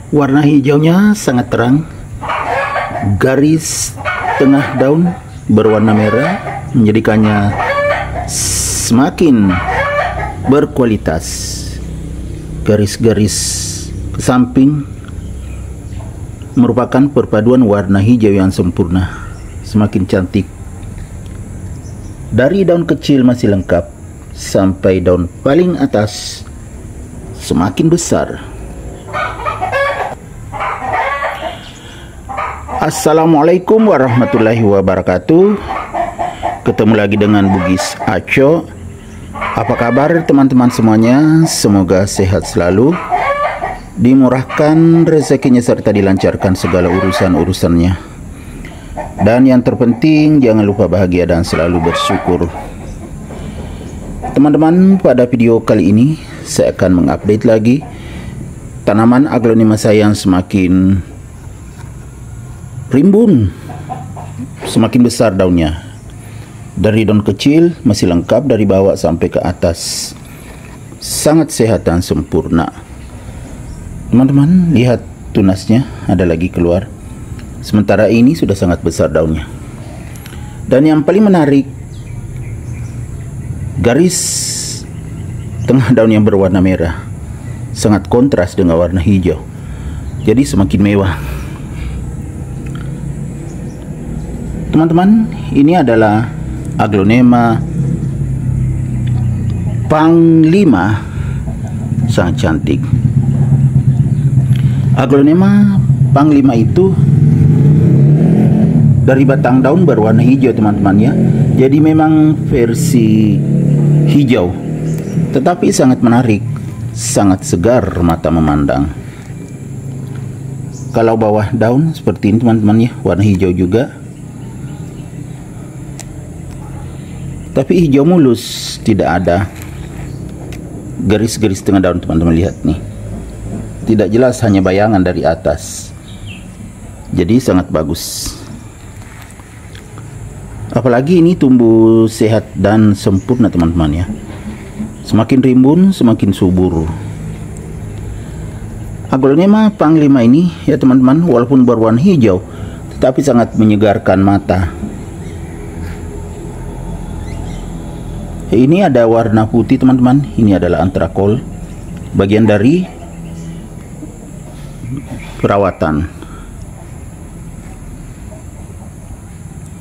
Warna hijaunya sangat terang. Garis tengah daun berwarna merah menjadikannya semakin berkualitas. Garis-garis ke samping merupakan perpaduan warna hijau yang sempurna, semakin cantik. Dari daun kecil masih lengkap sampai daun paling atas semakin besar. Assalamualaikum warahmatullahi wabarakatuh. Ketemu lagi dengan Bugis Aco. Apa kabar teman-teman semuanya? Semoga sehat selalu, dimurahkan rezekinya serta dilancarkan segala urusan-urusannya. Dan yang terpenting jangan lupa bahagia dan selalu bersyukur. Teman-teman, pada video kali ini saya akan mengupdate lagi tanaman aglonema saya yang semakin rimbun, semakin besar daunnya. Dari daun kecil masih lengkap dari bawah sampai ke atas, sangat sehat dan sempurna. Teman-teman, lihat tunasnya ada lagi keluar. Sementara ini sudah sangat besar daunnya. Dan yang paling menarik, garis tengah daun yang berwarna merah sangat kontras dengan warna hijau, jadi semakin mewah. Teman-teman, ini adalah aglonema Panglima, sangat cantik. Aglonema Panglima itu dari batang daun berwarna hijau, teman-teman ya. Jadi memang versi hijau, tetapi sangat menarik, sangat segar mata memandang. Kalau bawah daun seperti ini teman-teman ya, warna hijau juga. Tapi hijau mulus, tidak ada garis-garis tengah daun, teman-teman lihat nih. Tidak jelas, hanya bayangan dari atas. Jadi sangat bagus. Apalagi ini tumbuh sehat dan sempurna, teman-teman ya. Semakin rimbun, semakin subur. Aglonema Panglima ini ya teman-teman, walaupun berwarna hijau, tetapi sangat menyegarkan mata. Ini ada warna putih, teman-teman. Ini adalah antrakol, bagian dari perawatan.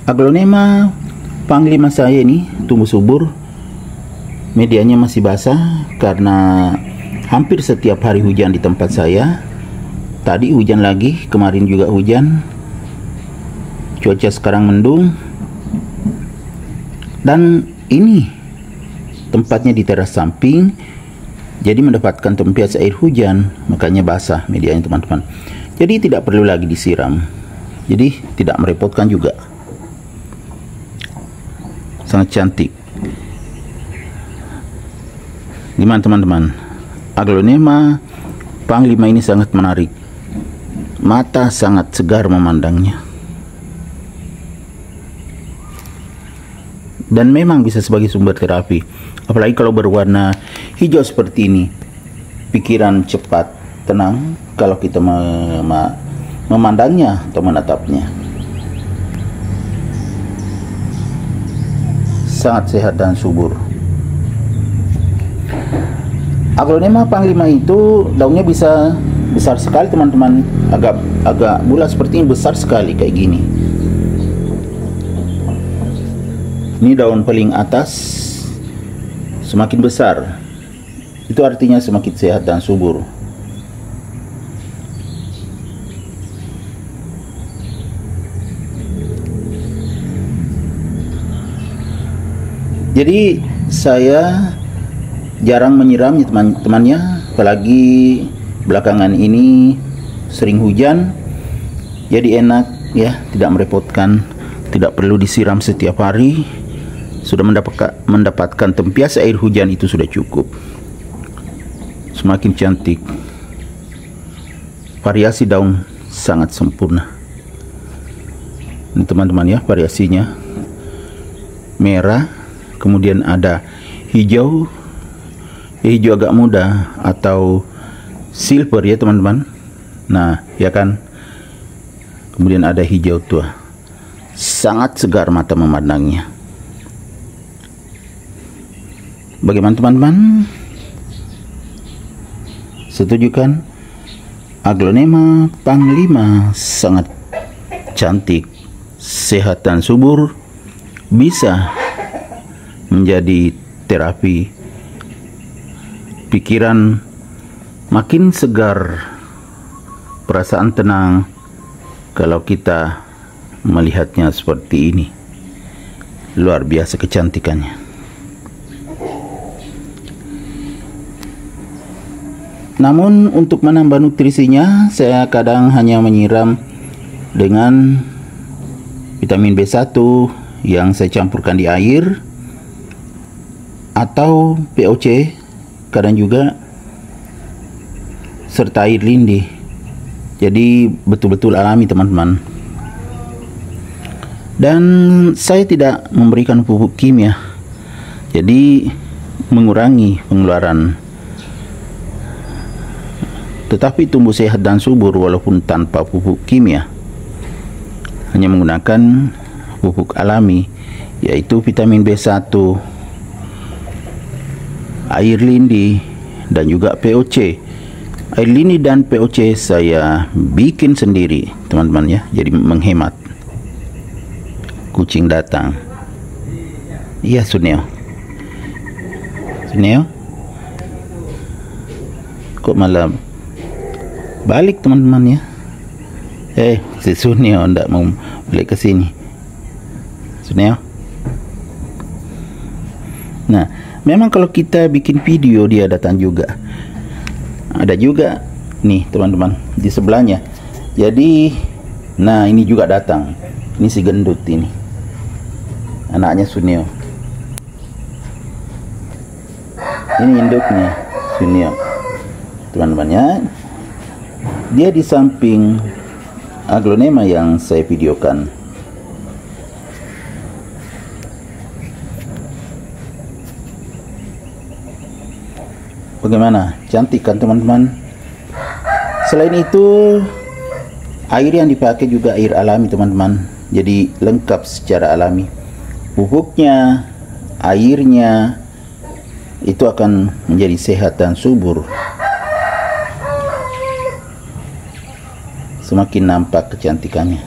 Aglonema Panglima saya ini tumbuh subur. Medianya masih basah karena hampir setiap hari hujan di tempat saya. Tadi hujan lagi, kemarin juga hujan. Cuaca sekarang mendung. Dan ini tempatnya di teras samping, jadi mendapatkan tempias air hujan, makanya basah medianya, teman-teman. Jadi tidak perlu lagi disiram, jadi tidak merepotkan juga. Sangat cantik. Gimana teman-teman? Aglonema Panglima ini sangat menarik, mata sangat segar memandangnya. Dan memang bisa sebagai sumber terapi, apalagi kalau berwarna hijau seperti ini. Pikiran cepat tenang kalau kita memandangnya atau menatapnya. Sangat sehat dan subur. Aglonema Panglima itu daunnya bisa besar sekali, teman-teman. Agak bulat seperti ini, besar sekali kayak gini. Ini daun paling atas semakin besar, itu artinya semakin sehat dan subur. Jadi saya jarang menyiramnya, teman-temannya, apalagi belakangan ini sering hujan, jadi enak ya, tidak merepotkan, tidak perlu disiram setiap hari. Sudah mendapatkan tempias air hujan itu sudah cukup. Semakin cantik. Variasi daun sangat sempurna. Ini teman-teman ya, variasinya merah, kemudian ada hijau, hijau agak muda atau silver ya teman-teman. Nah, ya kan. Kemudian ada hijau tua. Sangat segar mata memandangnya. Bagaimana teman-teman? Setuju kan? Aglonema panglima sangat cantik, sehat dan subur, bisa menjadi terapi pikiran, makin segar, perasaan tenang kalau kita melihatnya seperti ini. Luar biasa kecantikannya. Namun untuk menambah nutrisinya, saya kadang hanya menyiram dengan vitamin B1 yang saya campurkan di air, atau POC, kadang juga serta air lindi. Jadi betul-betul alami teman-teman. Dan saya tidak memberikan pupuk kimia, jadi mengurangi pengeluaran. Tetapi tumbuh sehat dan subur walaupun tanpa pupuk kimia, hanya menggunakan pupuk alami, yaitu vitamin B1, air lindi, dan juga POC. Air lindi dan POC saya bikin sendiri teman-teman ya, jadi menghemat. Kucing datang. Iya Suneo. Suneo, kok malam balik teman-teman ya? Si Suneo ndak mau balik ke sini. Suneo. Nah, memang kalau kita bikin video dia datang juga. Ada juga nih teman-teman di sebelahnya. Jadi, nah ini juga datang. Ini si gendut ini. Anaknya Suneo. Ini induknya Suneo. Teman-teman ya. Dia di samping aglonema yang saya videokan. Bagaimana? Cantik kan teman-teman? Selain itu, air yang dipakai juga air alami teman-teman. Jadi lengkap secara alami. Pupuknya, airnya, itu akan menjadi sehat dan subur. Semakin nampak kecantikannya.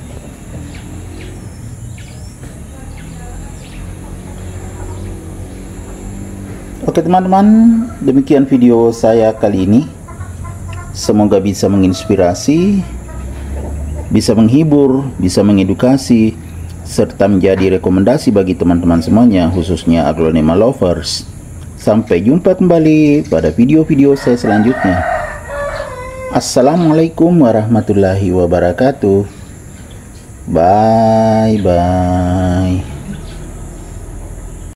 Oke teman-teman, demikian video saya kali ini. Semoga bisa menginspirasi, bisa menghibur, bisa mengedukasi, serta menjadi rekomendasi bagi teman-teman semuanya, khususnya aglonema lovers. Sampai jumpa kembali pada video-video saya selanjutnya. Assalamualaikum warahmatullahi wabarakatuh. Bye bye.